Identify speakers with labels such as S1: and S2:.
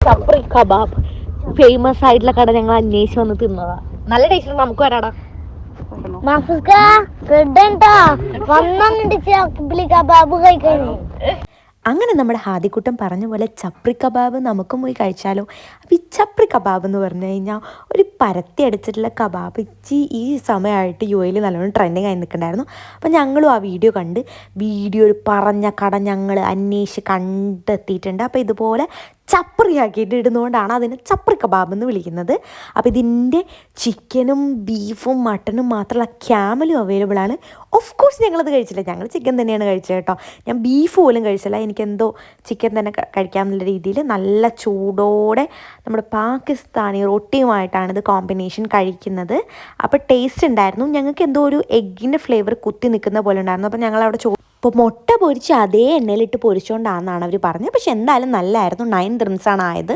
S1: ചപ്രി kebab famous ആയിട്ടുള്ള കട ഞങ്ങൾ അന്വേഷിച്ച് വന്ന് തിന്നതാ. നല്ല ടേസ്റ്റ്. നമുക്ക് വരാടാ.
S2: അങ്ങനെ നമ്മുടെ ഹാദിക്കുട്ടൻ പറഞ്ഞ പോലെ ചപ്രി കബാബ് നമുക്കും പോയി കഴിച്ചാലോ. അപ്പോൾ ഈ ചപ്രി കബാബ് എന്ന് പറഞ്ഞു കഴിഞ്ഞാൽ ഒരു പരത്തി അടിച്ചിട്ടുള്ള കബാബ് ഈ സമയമായിട്ട് യു എയിൽ നല്ലോണം ട്രെൻഡിങ് ആയി നിൽക്കണ്ടായിരുന്നു. അപ്പോൾ ഞങ്ങളും ആ വീഡിയോ കണ്ട് വീഡിയോയിൽ പറഞ്ഞ കട ഞങ്ങൾ അന്വേഷിച്ച് കണ്ടെത്തിയിട്ടുണ്ട്. അപ്പോൾ ഇതുപോലെ ചപ്രിയാക്കിയിട്ട് ഇടുന്നതുകൊണ്ടാണ് അതിന് ചപ്രി കബാബ് എന്ന് വിളിക്കുന്നത്. അപ്പോൾ ഇതിൻ്റെ ചിക്കനും ബീഫും മട്ടനും മാത്രമല്ല ക്യാമലും അവൈലബിൾ ആണ്. ഓഫ് കോഴ്സ് ഞങ്ങളത് കഴിച്ചില്ല, ഞങ്ങൾ ചിക്കൻ തന്നെയാണ് കഴിച്ചത് കേട്ടോ. ഞാൻ ബീഫ് പോലും കഴിച്ചില്ല, എനിക്കെന്തോ ചിക്കൻ തന്നെ കഴിക്കാമെന്നുള്ള രീതിയിൽ നല്ല ചൂടോടെ നമ്മുടെ പാകിസ്ഥാനി റൊട്ടിയുമായിട്ടാണ് ഇത് കോമ്പിനേഷൻ കഴിക്കുന്നത്. അപ്പോൾ ടേസ്റ്റ് ഉണ്ടായിരുന്നു. ഞങ്ങൾക്ക് എന്തോ ഒരു എഗ്ഗിൻ്റെ ഫ്ലേവർ കുത്തി നിൽക്കുന്ന പോലെ ഉണ്ടായിരുന്നു. അപ്പോൾ ഞങ്ങളവിടെ ഇപ്പോൾ മുട്ട പൊരിച്ച് അതേ എണ്ണയിലിട്ട് പൊരിച്ചുകൊണ്ടാണെന്നാണ് അവർ പറഞ്ഞത്. പക്ഷെ എന്തായാലും നല്ലതായിരുന്നു. 9 ദിർഹംസാണ് ആയത്.